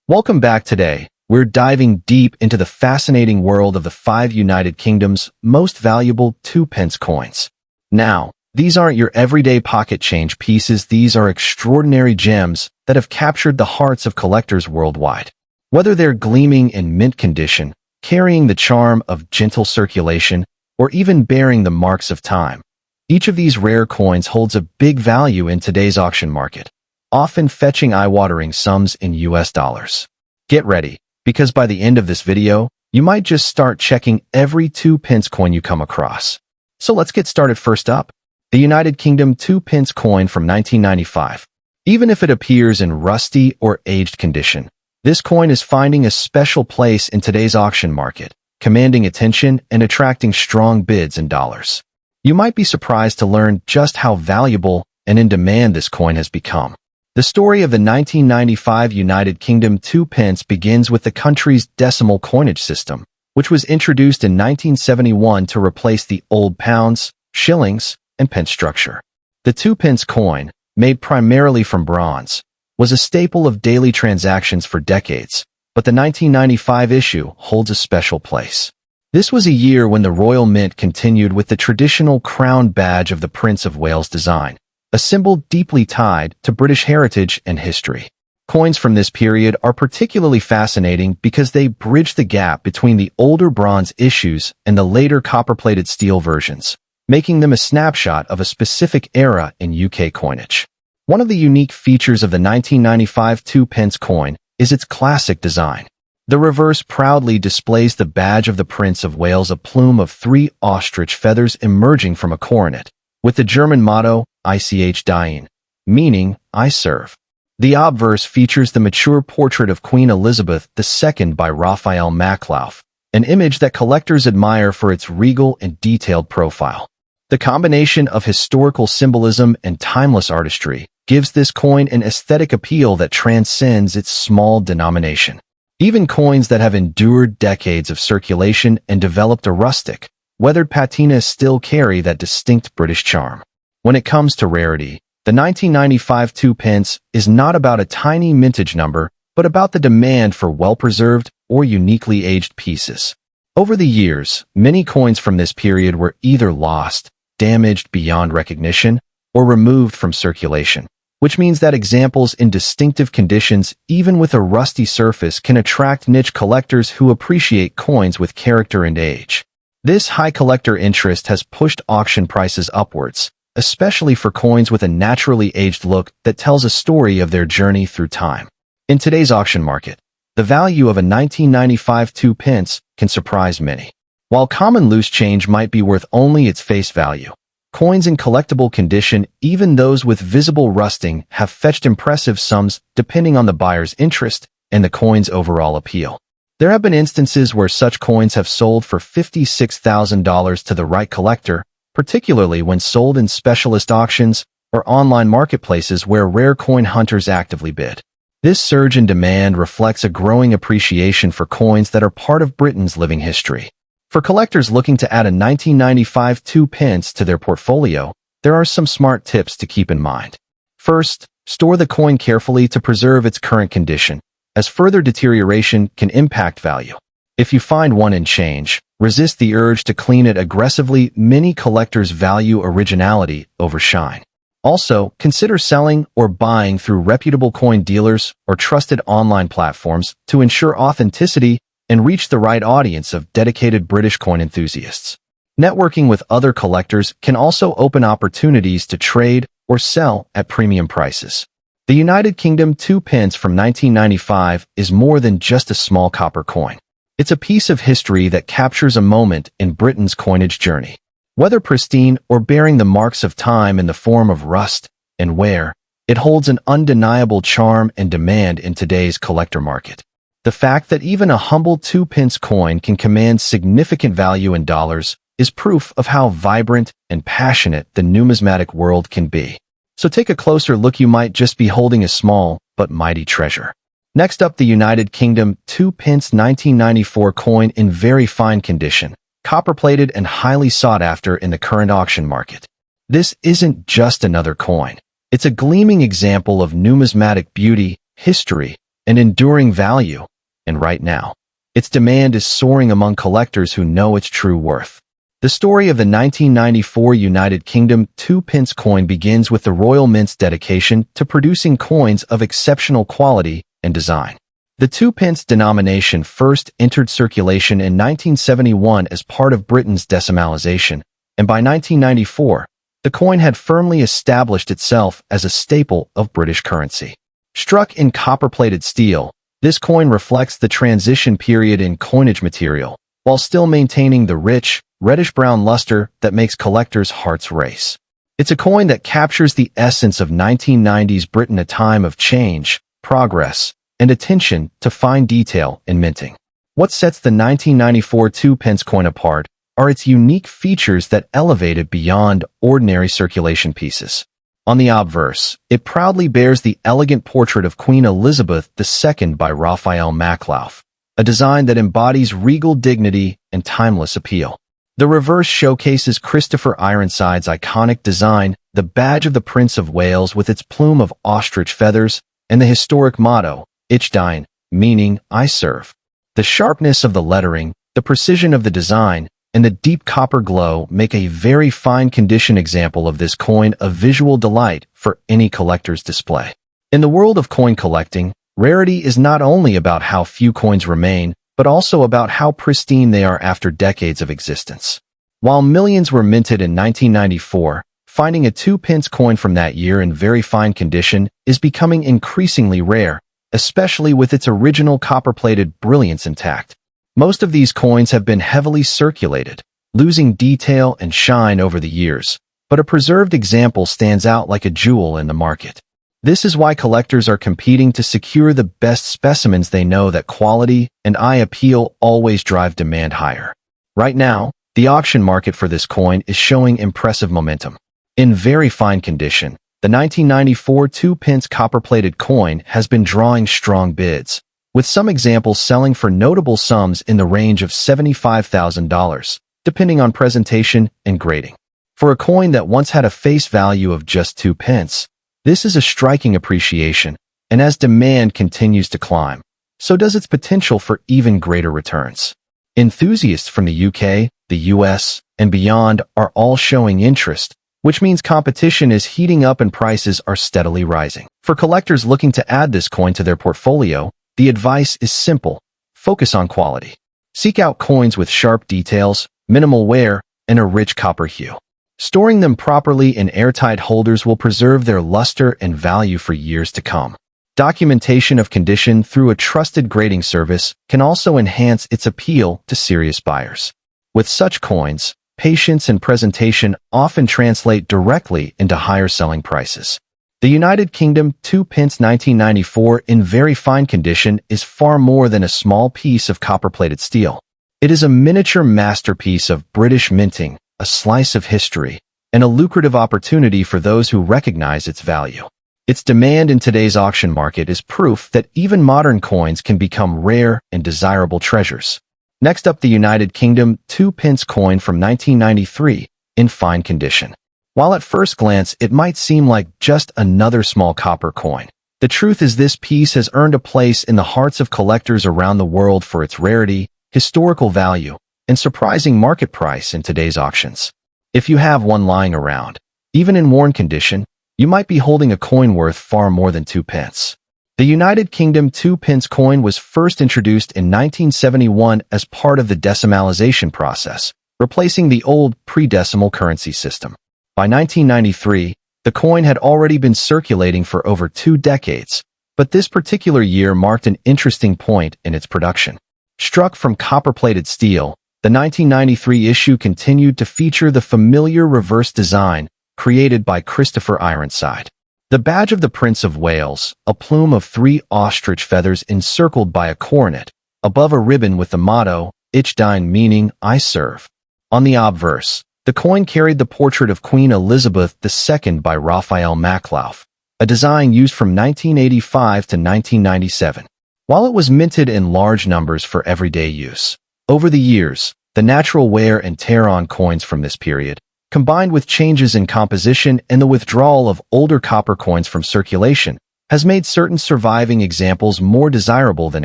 Welcome back today. We're diving deep into the fascinating world of the 5 United Kingdom's most valuable 2p coins. Now, these aren't your everyday pocket change pieces, these are extraordinary gems that have captured the hearts of collectors worldwide. Whether they're gleaming in mint condition, carrying the charm of gentle circulation, or even bearing the marks of time, each of these rare coins holds a big value in today's auction market, often fetching eye-watering sums in US dollars. Get ready, because by the end of this video, you might just start checking every 2p coin you come across. So let's get started. First up, the United Kingdom 2p coin from 1995. Even if it appears in rusty or aged condition, this coin is finding a special place in today's auction market, commanding attention and attracting strong bids in dollars. You might be surprised to learn just how valuable and in demand this coin has become. The story of the 1995 United Kingdom 2p begins with the country's decimal coinage system, which was introduced in 1971 to replace the old pounds, shillings, and pence structure. The 2p coin, made primarily from bronze, was a staple of daily transactions for decades, but the 1995 issue holds a special place. This was a year when the Royal Mint continued with the traditional crown badge of the Prince of Wales design, a symbol deeply tied to British heritage and history. Coins from this period are particularly fascinating because they bridge the gap between the older bronze issues and the later copper-plated steel versions, making them a snapshot of a specific era in UK coinage. One of the unique features of the 1995 2p coin is its classic design. The reverse proudly displays the badge of the Prince of Wales, a plume of 3 ostrich feathers emerging from a coronet, with the German motto, Ich diene, meaning, I serve. The obverse features the mature portrait of Queen Elizabeth II by Raphael Maklauf, an image that collectors admire for its regal and detailed profile. The combination of historical symbolism and timeless artistry gives this coin an aesthetic appeal that transcends its small denomination. Even coins that have endured decades of circulation and developed a rustic, weathered patina still carry that distinct British charm. When it comes to rarity, the 1995 2p is not about a tiny mintage number, but about the demand for well-preserved or uniquely aged pieces. Over the years, many coins from this period were either lost, damaged beyond recognition, or removed from circulation, which means that examples in distinctive conditions, even with a rusty surface, can attract niche collectors who appreciate coins with character and age. This high collector interest has pushed auction prices upwards, especially for coins with a naturally aged look that tells a story of their journey through time. In today's auction market, the value of a 1995 2p can surprise many. While common loose change might be worth only its face value, coins in collectible condition, even those with visible rusting, have fetched impressive sums depending on the buyer's interest and the coin's overall appeal. There have been instances where such coins have sold for $56,000 to the right collector, particularly when sold in specialist auctions or online marketplaces where rare coin hunters actively bid. This surge in demand reflects a growing appreciation for coins that are part of Britain's living history. For collectors looking to add a 1995 2p to their portfolio, there are some smart tips to keep in mind. First, store the coin carefully to preserve its current condition, as further deterioration can impact value. If you find one in change, resist the urge to clean it aggressively. Many collectors value originality over shine. Also, consider selling or buying through reputable coin dealers or trusted online platforms to ensure authenticity and reach the right audience of dedicated British coin enthusiasts. Networking with other collectors can also open opportunities to trade or sell at premium prices. The United Kingdom 2p from 1995 is more than just a small copper coin. It's a piece of history that captures a moment in Britain's coinage journey. Whether pristine or bearing the marks of time in the form of rust and wear, it holds an undeniable charm and demand in today's collector market. The fact that even a humble 2p coin can command significant value in dollars is proof of how vibrant and passionate the numismatic world can be. So take a closer look. You might just be holding a small but mighty treasure. Next up, the United Kingdom 2p 1994 coin in very fine condition, copper-plated and highly sought after in the current auction market. This isn't just another coin. It's a gleaming example of numismatic beauty, history, and enduring value, and right now, its demand is soaring among collectors who know its true worth. The story of the 1994 United Kingdom 2-pence coin begins with the Royal Mint's dedication to producing coins of exceptional quality and design. The 2-pence denomination first entered circulation in 1971 as part of Britain's decimalisation, and by 1994, the coin had firmly established itself as a staple of British currency. Struck in copper-plated steel, this coin reflects the transition period in coinage material, while still maintaining the rich, reddish-brown luster that makes collectors' hearts race. It's a coin that captures the essence of 1990s Britain, a time of change, progress, and attention to fine detail in minting. What sets the 1994 2-pence coin apart are its unique features that elevate it beyond ordinary circulation pieces. On the obverse, it proudly bears the elegant portrait of Queen Elizabeth II by Raphael Maklauf, a design that embodies regal dignity and timeless appeal. The reverse showcases Christopher Ironside's iconic design, the badge of the Prince of Wales with its plume of ostrich feathers, and the historic motto, Ich dien, meaning I serve. The sharpness of the lettering, the precision of the design, and the deep copper glow make a very fine condition example of this coin a visual delight for any collector's display. In the world of coin collecting, rarity is not only about how few coins remain, but also about how pristine they are after decades of existence. While millions were minted in 1994, finding a 2-pence coin from that year in very fine condition is becoming increasingly rare, especially with its original copper-plated brilliance intact. Most of these coins have been heavily circulated, losing detail and shine over the years, but a preserved example stands out like a jewel in the market. This is why collectors are competing to secure the best specimens. They know that quality and eye appeal always drive demand higher. Right now, the auction market for this coin is showing impressive momentum. In very fine condition, the 1994 2-pence copper-plated coin has been drawing strong bids, with some examples selling for notable sums in the range of $75,000, depending on presentation and grading. For a coin that once had a face value of just 2 pence, this is a striking appreciation, and as demand continues to climb, so does its potential for even greater returns. Enthusiasts from the UK, the US, and beyond are all showing interest, which means competition is heating up and prices are steadily rising. For collectors looking to add this coin to their portfolio, the advice is simple: focus on quality. Seek out coins with sharp details, minimal wear, and a rich copper hue. Storing them properly in airtight holders will preserve their luster and value for years to come. Documentation of condition through a trusted grading service can also enhance its appeal to serious buyers. With such coins, patience and presentation often translate directly into higher selling prices. The United Kingdom 2-pence 1994 in very fine condition is far more than a small piece of copper-plated steel. It is a miniature masterpiece of British minting, a slice of history, and a lucrative opportunity for those who recognize its value. Its demand in today's auction market is proof that even modern coins can become rare and desirable treasures. Next up, the United Kingdom 2-pence coin from 1993 in fine condition. While at first glance it might seem like just another small copper coin, the truth is this piece has earned a place in the hearts of collectors around the world for its rarity, historical value, and surprising market price in today's auctions. If you have one lying around, even in worn condition, you might be holding a coin worth far more than 2 pence. The United Kingdom 2-pence coin was first introduced in 1971 as part of the decimalisation process, replacing the old pre-decimal currency system. By 1993, the coin had already been circulating for over 2 decades, but this particular year marked an interesting point in its production. Struck from copper-plated steel, the 1993 issue continued to feature the familiar reverse design created by Christopher Ironside. The badge of the Prince of Wales, a plume of 3 ostrich feathers encircled by a coronet, above a ribbon with the motto, Ich dien, meaning I serve. On the obverse, the coin carried the portrait of Queen Elizabeth II by Raphael Maklauf, a design used from 1985 to 1997. While it was minted in large numbers for everyday use, over the years, the natural wear and tear on coins from this period, combined with changes in composition and the withdrawal of older copper coins from circulation, has made certain surviving examples more desirable than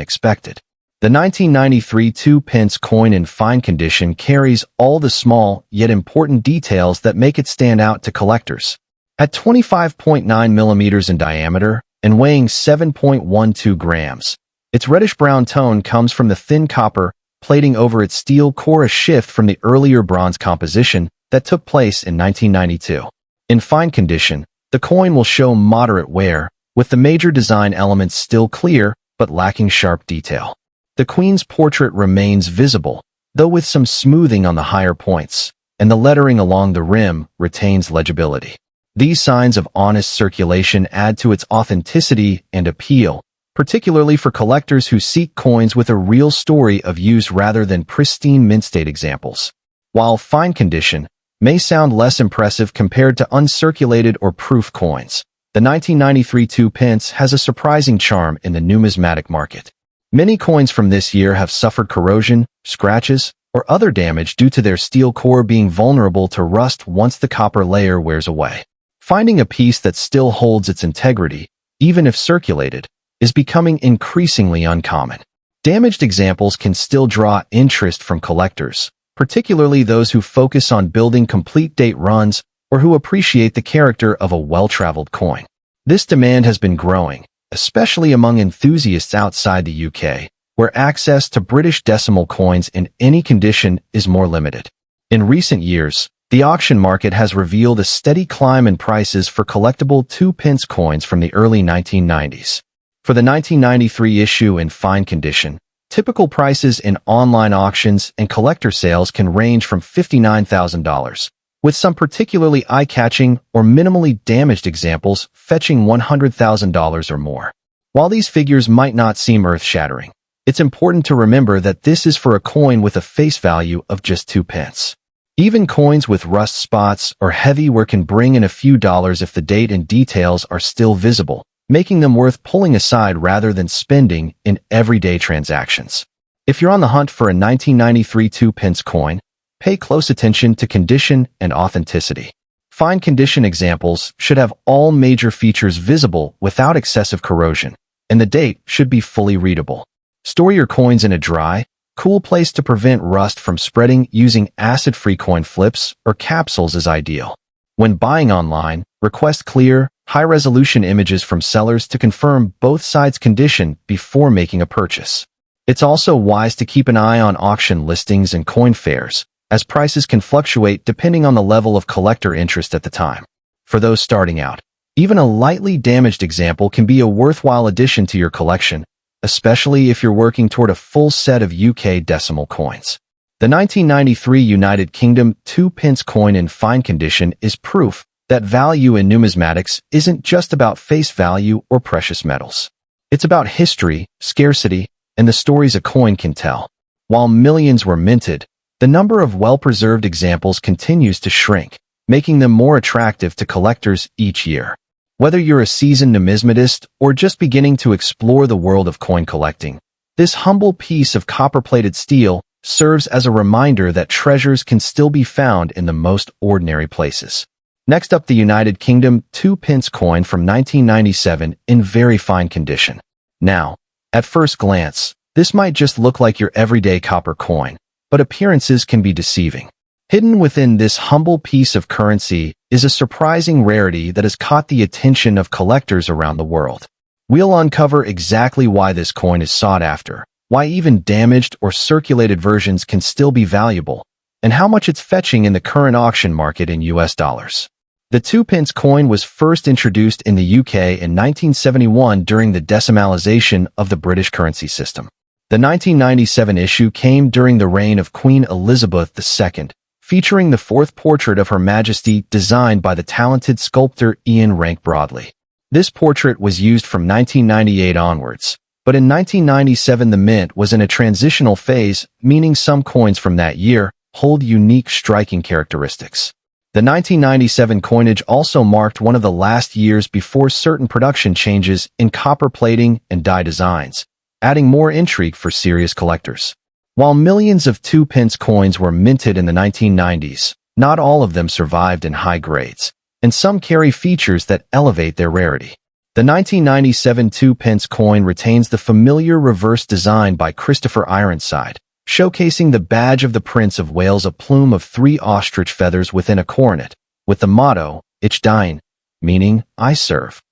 expected. The 1993 2-pence coin in fine condition carries all the small, yet important details that make it stand out to collectors. At 25.9 millimeters in diameter and weighing 7.12 grams, its reddish-brown tone comes from the thin copper plating over its steel core, a shift from the earlier bronze composition that took place in 1992. In fine condition, the coin will show moderate wear, with the major design elements still clear but lacking sharp detail. The Queen's portrait remains visible, though with some smoothing on the higher points, and the lettering along the rim retains legibility. These signs of honest circulation add to its authenticity and appeal, particularly for collectors who seek coins with a real story of use rather than pristine mint-state examples. While fine condition may sound less impressive compared to uncirculated or proof coins, the 1993 2-pence has a surprising charm in the numismatic market. Many coins from this year have suffered corrosion, scratches, or other damage due to their steel core being vulnerable to rust once the copper layer wears away. Finding a piece that still holds its integrity, even if circulated, is becoming increasingly uncommon. Damaged examples can still draw interest from collectors, particularly those who focus on building complete date runs or who appreciate the character of a well-traveled coin. This demand has been growing, especially among enthusiasts outside the UK, where access to British decimal coins in any condition is more limited. In recent years, the auction market has revealed a steady climb in prices for collectible 2-pence coins from the early 1990s. For the 1993 issue in fine condition, typical prices in online auctions and collector sales can range from $59,000, with some particularly eye-catching or minimally damaged examples fetching $100,000 or more. While these figures might not seem earth-shattering, it's important to remember that this is for a coin with a face value of just 2 pence. Even coins with rust spots or heavy wear can bring in a few dollars if the date and details are still visible, making them worth pulling aside rather than spending in everyday transactions. If you're on the hunt for a 1993 2-pence coin, pay close attention to condition and authenticity. Fine condition examples should have all major features visible without excessive corrosion, and the date should be fully readable. Store your coins in a dry, cool place to prevent rust from spreading. Using acid-free coin flips or capsules is ideal. When buying online, request clear, high-resolution images from sellers to confirm both sides' condition before making a purchase. It's also wise to keep an eye on auction listings and coin fairs, as prices can fluctuate depending on the level of collector interest at the time. For those starting out, even a lightly damaged example can be a worthwhile addition to your collection, especially if you're working toward a full set of UK decimal coins. The 1993 United Kingdom 2-pence coin in fine condition is proof that value in numismatics isn't just about face value or precious metals. It's about history, scarcity, and the stories a coin can tell. While millions were minted, the number of well-preserved examples continues to shrink, making them more attractive to collectors each year. Whether you're a seasoned numismatist or just beginning to explore the world of coin collecting, this humble piece of copper-plated steel serves as a reminder that treasures can still be found in the most ordinary places. Next up, the United Kingdom 2-pence coin from 1997 in very fine condition. Now, at first glance, this might just look like your everyday copper coin, but appearances can be deceiving. Hidden within this humble piece of currency is a surprising rarity that has caught the attention of collectors around the world. We'll uncover exactly why this coin is sought after, why even damaged or circulated versions can still be valuable, and how much it's fetching in the current auction market in US dollars. The 2-pence coin was first introduced in the UK in 1971 during the decimalisation of the British currency system. The 1997 issue came during the reign of Queen Elizabeth II, featuring the fourth portrait of Her Majesty designed by the talented sculptor Ian Rank Broadley. This portrait was used from 1998 onwards, but in 1997 the mint was in a transitional phase, meaning some coins from that year hold unique striking characteristics. The 1997 coinage also marked one of the last years before certain production changes in copper plating and die designs, adding more intrigue for serious collectors. While millions of 2-pence coins were minted in the 1990s, not all of them survived in high grades, and some carry features that elevate their rarity. The 1997 2-pence coin retains the familiar reverse design by Christopher Ironside, showcasing the badge of the Prince of Wales, a plume of 3 ostrich feathers within a coronet, with the motto, Ich diene, meaning, I serve.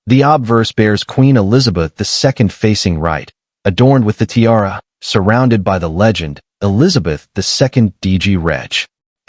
The obverse bears Queen Elizabeth II facing right, adorned with the tiara, surrounded by the legend, Elizabeth II DG Reg.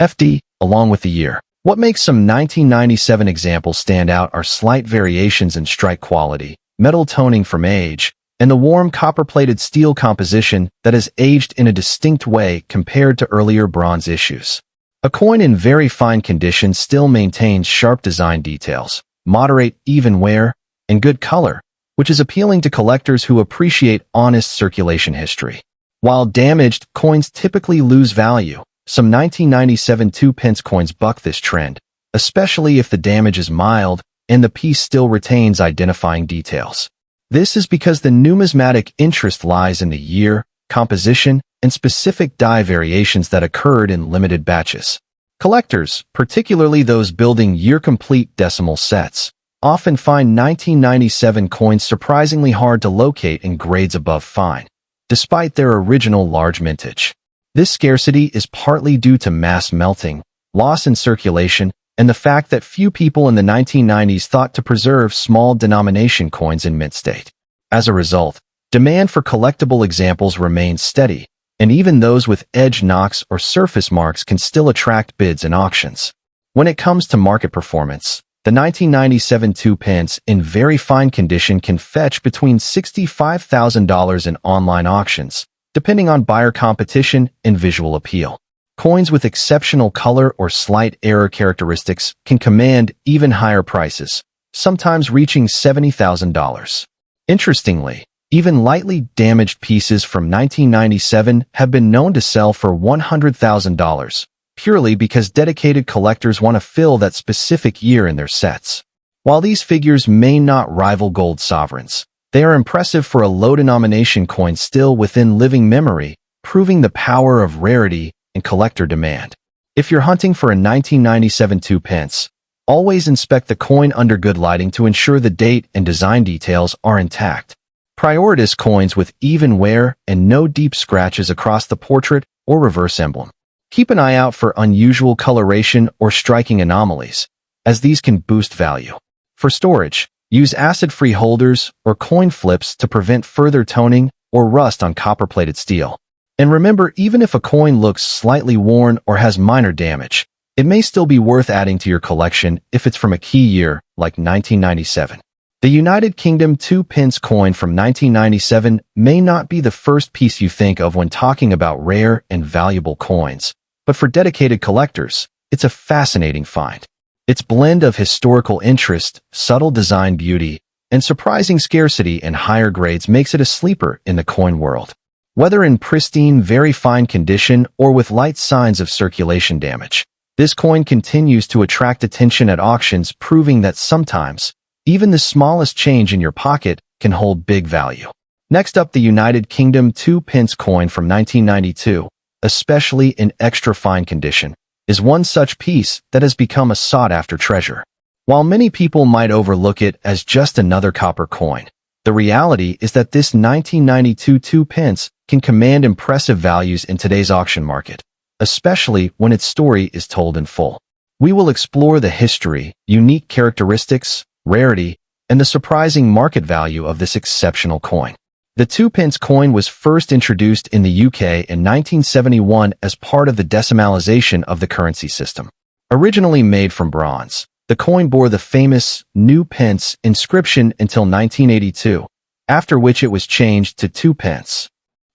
FD, along with the year. What makes some 1997 examples stand out are slight variations in strike quality, metal toning from age, and the warm copper-plated steel composition that has aged in a distinct way compared to earlier bronze issues. A coin in very fine condition still maintains sharp design details, moderate even wear, and good color, which is appealing to collectors who appreciate honest circulation history. While damaged, coins typically lose value. Some 1997 2-pence coins buck this trend, especially if the damage is mild and the piece still retains identifying details. This is because the numismatic interest lies in the year, composition, and specific die variations that occurred in limited batches. Collectors, particularly those building year-complete decimal sets, often find 1997 coins surprisingly hard to locate in grades above fine, despite their original large mintage. This scarcity is partly due to mass melting, loss in circulation, and the fact that few people in the 1990s thought to preserve small denomination coins in mint state. As a result, demand for collectible examples remains steady, and even those with edge knocks or surface marks can still attract bids in auctions. When it comes to market performance, the 1997 2-pence in very fine condition can fetch between $65,000 in online auctions, depending on buyer competition and visual appeal. Coins with exceptional color or slight error characteristics can command even higher prices, sometimes reaching $70,000. Interestingly, even lightly damaged pieces from 1997 have been known to sell for $100,000, purely because dedicated collectors want to fill that specific year in their sets. While these figures may not rival gold sovereigns, they are impressive for a low-denomination coin still within living memory, proving the power of rarity and collector demand. If you're hunting for a 1997 2-pence, always inspect the coin under good lighting to ensure the date and design details are intact. Prioritize coins with even wear and no deep scratches across the portrait or reverse emblem. Keep an eye out for unusual coloration or striking anomalies, as these can boost value. For storage, use acid-free holders or coin flips to prevent further toning or rust on copper-plated steel. And remember, even if a coin looks slightly worn or has minor damage, it may still be worth adding to your collection if it's from a key year like 1997. The United Kingdom 2-pence coin from 1997 may not be the first piece you think of when talking about rare and valuable coins, but for dedicated collectors, it's a fascinating find. Its blend of historical interest, subtle design beauty, and surprising scarcity in higher grades makes it a sleeper in the coin world. Whether in pristine, very fine condition or with light signs of circulation damage, this coin continues to attract attention at auctions, proving that sometimes, even the smallest change in your pocket can hold big value. Next up, the United Kingdom 2-pence coin from 1992, especially in extra fine condition, is one such piece that has become a sought-after treasure. While many people might overlook it as just another copper coin, the reality is that this 1992 2-pence can command impressive values in today's auction market, especially when its story is told in full. We will explore the history, unique characteristics, rarity, and the surprising market value of this exceptional coin. The 2-pence coin was first introduced in the UK in 1971 as part of the decimalization of the currency system. Originally made from bronze, the coin bore the famous New Pence inscription until 1982, after which it was changed to 2 pence.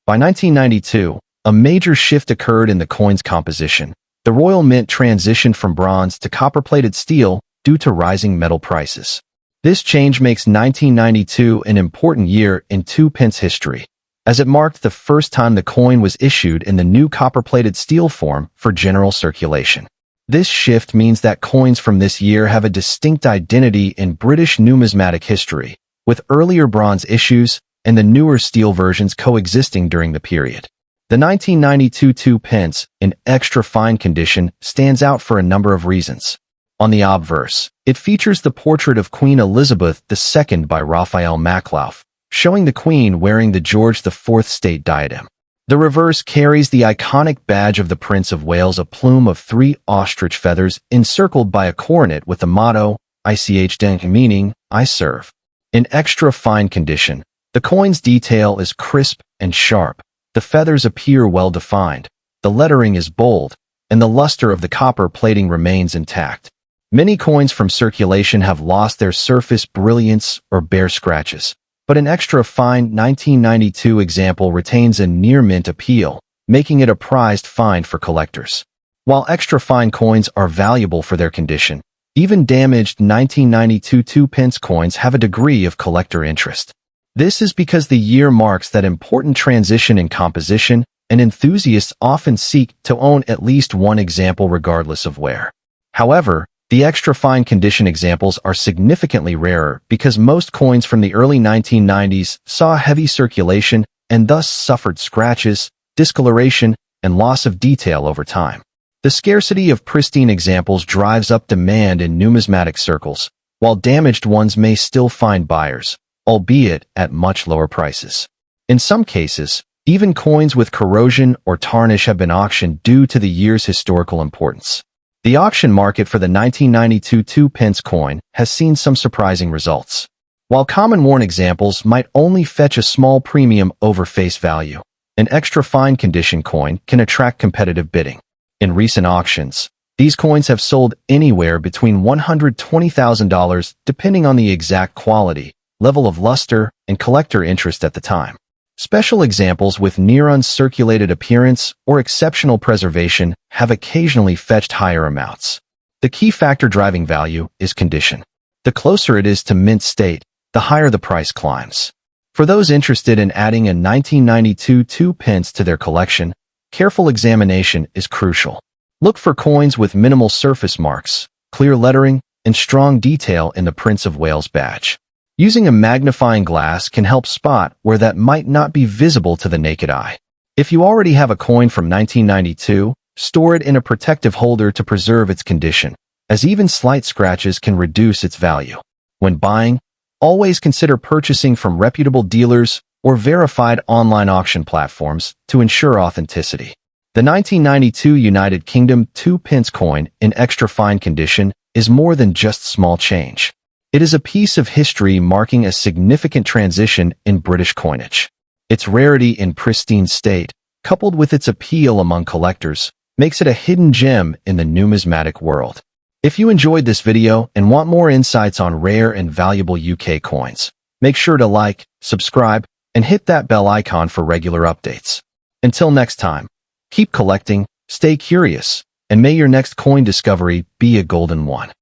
By 1992, a major shift occurred in the coin's composition. The Royal Mint transitioned from bronze to copper-plated steel due to rising metal prices. This change makes 1992 an important year in 2-pence history, as it marked the first time the coin was issued in the new copper-plated steel form for general circulation. This shift means that coins from this year have a distinct identity in British numismatic history, with earlier bronze issues and the newer steel versions coexisting during the period. The 1992 2-pence, in extra fine condition, stands out for a number of reasons. On the obverse, it features the portrait of Queen Elizabeth II by Raphael Maklauf, showing the Queen wearing the George IV state diadem. The reverse carries the iconic badge of the Prince of Wales, a plume of 3 ostrich feathers encircled by a coronet with the motto, Ich denke, meaning, I serve. In extra fine condition, the coin's detail is crisp and sharp. The feathers appear well defined, the lettering is bold, and the luster of the copper plating remains intact. Many coins from circulation have lost their surface brilliance or bear scratches, but an extra fine 1992 example retains a near-mint appeal, making it a prized find for collectors. While extra fine coins are valuable for their condition, even damaged 1992 2-pence coins have a degree of collector interest. This is because the year marks that important transition in composition, and enthusiasts often seek to own at least one example regardless of wear. However, the extra fine condition examples are significantly rarer because most coins from the early 1990s saw heavy circulation and thus suffered scratches, discoloration, and loss of detail over time. The scarcity of pristine examples drives up demand in numismatic circles, while damaged ones may still find buyers, albeit at much lower prices. In some cases, even coins with corrosion or tarnish have been auctioned due to the year's historical importance. The auction market for the 1992 2-pence coin has seen some surprising results. While common worn examples might only fetch a small premium over face value, an extra fine condition coin can attract competitive bidding. In recent auctions, these coins have sold anywhere between $120,000 depending on the exact quality, level of luster, and collector interest at the time. Special examples with near uncirculated appearance or exceptional preservation have occasionally fetched higher amounts. The key factor driving value is condition. The closer it is to mint state, the higher the price climbs. For those interested in adding a 1992 2-pence to their collection, careful examination is crucial. Look for coins with minimal surface marks, clear lettering, and strong detail in the Prince of Wales badge. Using a magnifying glass can help spot where that might not be visible to the naked eye. If you already have a coin from 1992, store it in a protective holder to preserve its condition, as even slight scratches can reduce its value. When buying, always consider purchasing from reputable dealers or verified online auction platforms to ensure authenticity. The 1992 United Kingdom 2-pence coin in extra fine condition is more than just small change. It is a piece of history marking a significant transition in British coinage. Its rarity in pristine state, coupled with its appeal among collectors, makes it a hidden gem in the numismatic world. If you enjoyed this video and want more insights on rare and valuable UK coins, make sure to like, subscribe, and hit that bell icon for regular updates. Until next time, keep collecting, stay curious, and may your next coin discovery be a golden one.